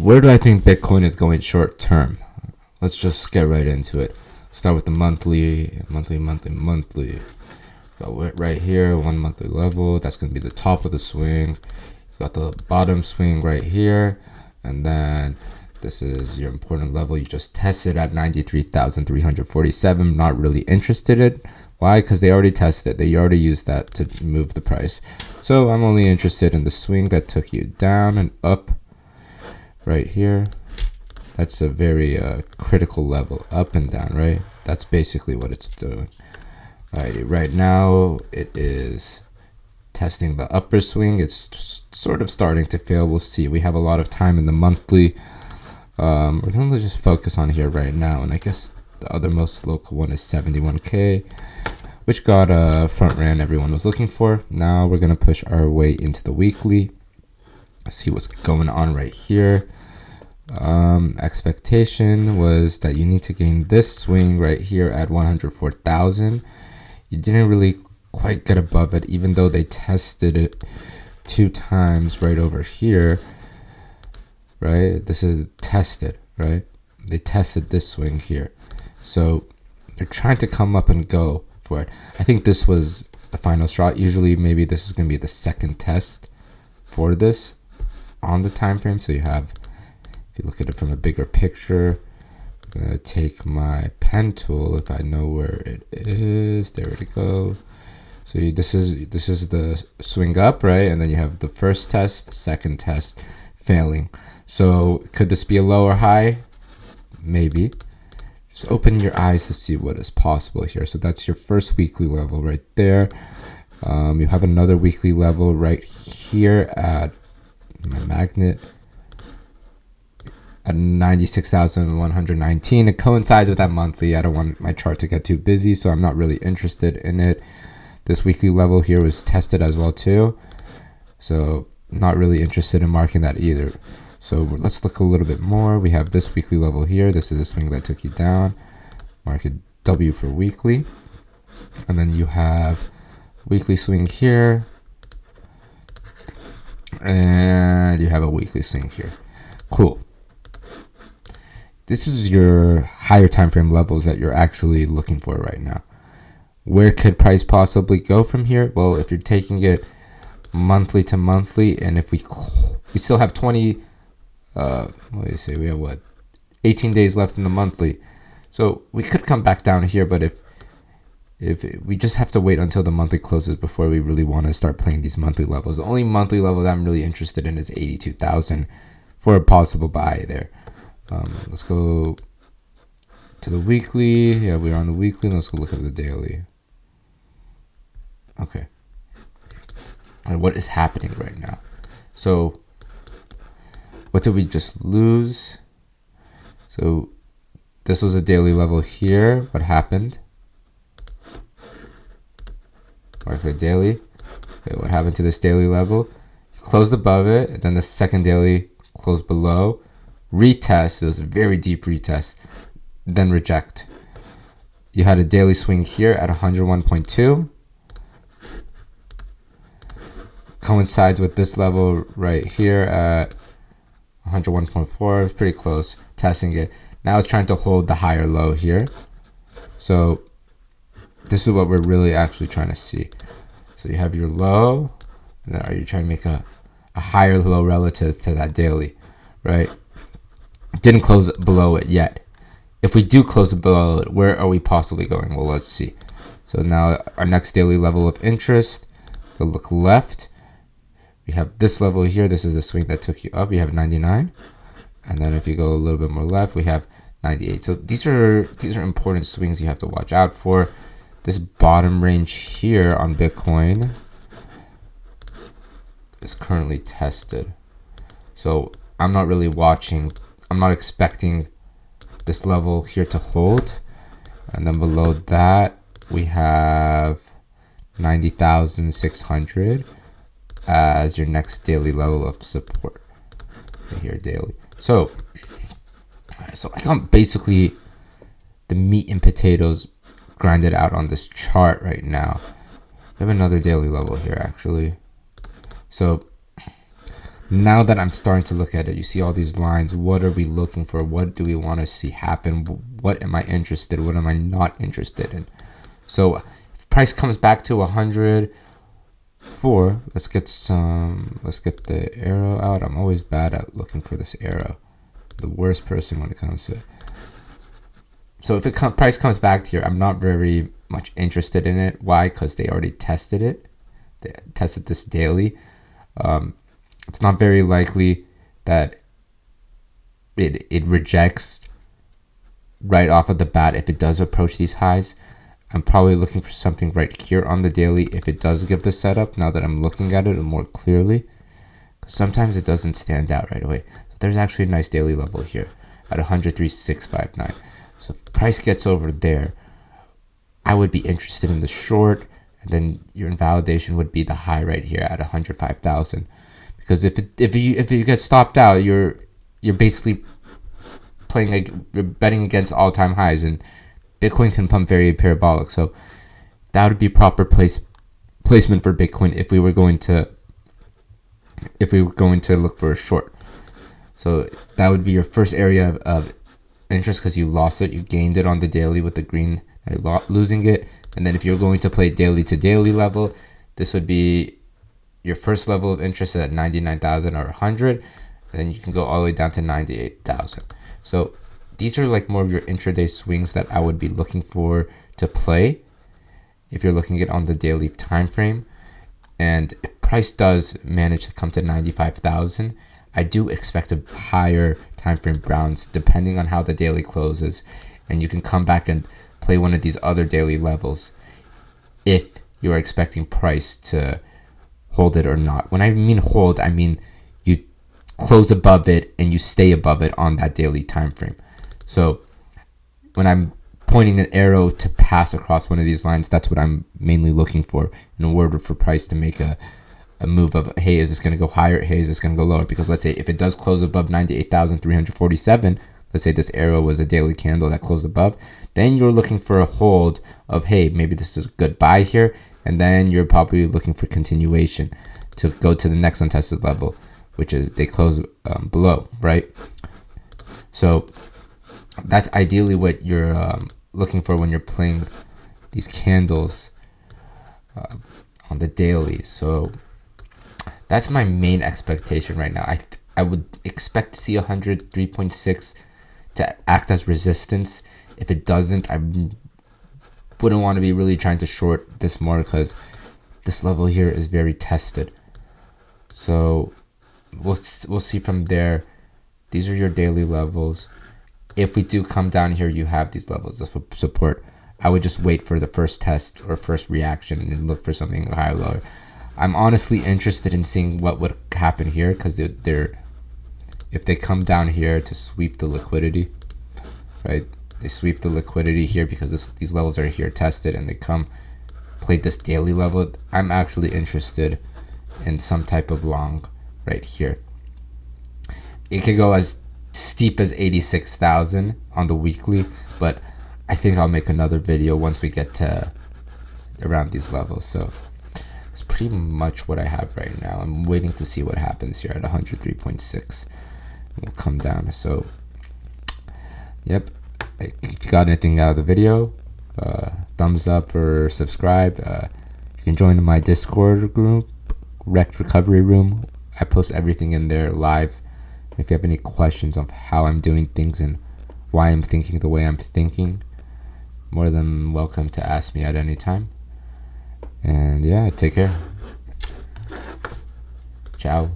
where do I think Bitcoin is going short term? Let's just get right into it. Start with the monthly. Go right here, 1 monthly level. That's going to be the top of the swing. Got the bottom swing right here, and then this is your important level. You just tested at 93,347. Not really interested in it. Why? Because they already tested. They already used that to move the price. So I'm only interested in the swing that took you down and up right here. That's a very critical level, up and down, right? That's basically what it's doing. Right now it is testing the upper swing. It's sort of starting to fail. We'll see. We have a lot of time in the monthly. We're going to just focus on here right now. And I guess the other most local one is 71K, which got a front ran everyone was looking for. Now we're going to push our way into the weekly. See what's going on right here. Expectation was that you need to gain this swing right here at 104,000. You didn't really quite get above it, even though they tested it 2 times right over here, right? This is tested, right? They tested this swing here. So they're trying to come up and go for it. I think this was the final shot. Usually maybe this is going to be the second test for this on the time frame. So you have, if you look at it from a bigger picture, I'm going to take my pen tool if I know where it is. There we go. So this is the swing up, right? And then you have the first test, second test, failing. So could this be a low or high? Maybe. Just open your eyes to see what is possible here. So that's your first weekly level right there. You have another weekly level right here at my magnet at 96,119. It coincides with that monthly. I don't want my chart to get too busy, so I'm not really interested in it. This weekly level here was tested as well too, so not really interested in marking that either. So let's look a little bit more. We have this weekly level here. This is the swing that took you down. Mark it W for weekly, and then you have weekly swing here, and you have a weekly swing here. Cool. This is your higher time frame levels that you're actually looking for right now. Where could price possibly go from here? Well, if you're taking it monthly to monthly, and if we still have 20, what do you say? We have 18 days left in the monthly, so we could come back down here. But if we just have to wait until the monthly closes before we really want to start playing these monthly levels. The only monthly level that I'm really interested in is 82,000 for a possible buy there. Let's go to the weekly. Yeah, we're on the weekly. Let's go look at the daily. Okay. And what is happening right now? So what did we just lose? So this was a daily level here. What happened? Mark the daily. Okay, what happened to this daily level? Closed above it, and then the second daily closed below. Retest. It was a very deep retest. Then reject. You had a daily swing here at 101.2. Coincides with this level right here at 101.4. It's pretty close. Testing it. Now it's trying to hold the higher low here. So this is what we're really actually trying to see. So you have your low, and then are you trying to make a higher low relative to that daily, right? Didn't close below it yet. If we do close it below it, where are we possibly going? Well, let's see. So now our next daily level of interest, we'll look left. We have this level here. This is the swing that took you up. You have 99. And then if you go a little bit more left, we have 98. So these are important swings you have to watch out for. This bottom range here on Bitcoin is currently tested. So I'm not really watching. I'm not expecting this level here to hold. And then below that, we have 90,600 as your next daily level of support right here daily. So I got basically the meat and potatoes grinded out on this chart right now. We have another daily level here actually. So now that I'm starting to look at it, you see all these lines. What are we looking for? What do we want to see happen? What am I interested in? What am I not interested in? So if price comes back to 104, let's get the arrow out. I'm always bad at looking for this arrow. The worst person when it comes to it. So if price comes back to here, I'm not very much interested in it. Why? Because they already tested it. They tested this daily. It's not very likely that it rejects right off of the bat if it does approach these highs. I'm probably looking for something right here on the daily if it does give the setup, now that I'm looking at it more clearly. Sometimes it doesn't stand out right away. There's actually a nice daily level here at 103.659. So if price gets over there, I would be interested in the short, and then your invalidation would be the high right here at 105,000. Because if you get stopped out, you're basically you're betting against all-time highs, and Bitcoin can pump very parabolic. So that would be proper placement for Bitcoin if we were going to look for a short. So that would be your first area of interest, because you lost it. You gained it on the daily with the green, losing it. And then if you're going to play daily to daily level, this would be your first level of interest at 99,000 or 100, and then you can go all the way down to 98,000. So these are like more of your intraday swings that I would be looking for to play if you're looking at it on the daily time frame. And if price does manage to come to 95,000, I do expect a higher time frame bounce depending on how the daily closes, and you can come back and play one of these other daily levels if you're expecting price to hold it or not. When I mean hold, I mean you close above it and you stay above it on that daily time frame. So when I'm pointing an arrow to pass across one of these lines, that's what I'm mainly looking for in order for price to make a move of, hey, is this going to go higher? Hey, is this going to go lower? Because let's say if it does close above 98,347, let's say this arrow was a daily candle that closed above, then you're looking for a hold of, hey, maybe this is a good buy here. And then you're probably looking for continuation to go to the next untested level, which is they close below, right? So that's ideally what you're looking for when you're playing these candles on the daily. So that's my main expectation right now. I would expect to see 103.6 to act as resistance. If it doesn't, I wouldn't want to be really trying to short this more, because this level here is very tested. So we'll see from there. These are your daily levels. If we do come down here, you have these levels of support. I would just wait for the first test or first reaction and look for something higher or lower. I'm honestly interested in seeing what would happen here, because if they come down here to sweep the liquidity, right? They sweep the liquidity here because these levels are here tested, and they play this daily level. I'm actually interested in some type of long right here. It could go as steep as 86,000 on the weekly, but I think I'll make another video once we get to around these levels. So it's pretty much what I have right now. I'm waiting to see what happens here at 103.6. We'll come down. So yep. If you got anything out of the video, thumbs up or subscribe. You can join my Discord group, Wrecked Recovery Room. I post everything in there live. If you have any questions on how I'm doing things and why I'm thinking the way I'm thinking, more than welcome to ask me at any time. And yeah, take care. Ciao.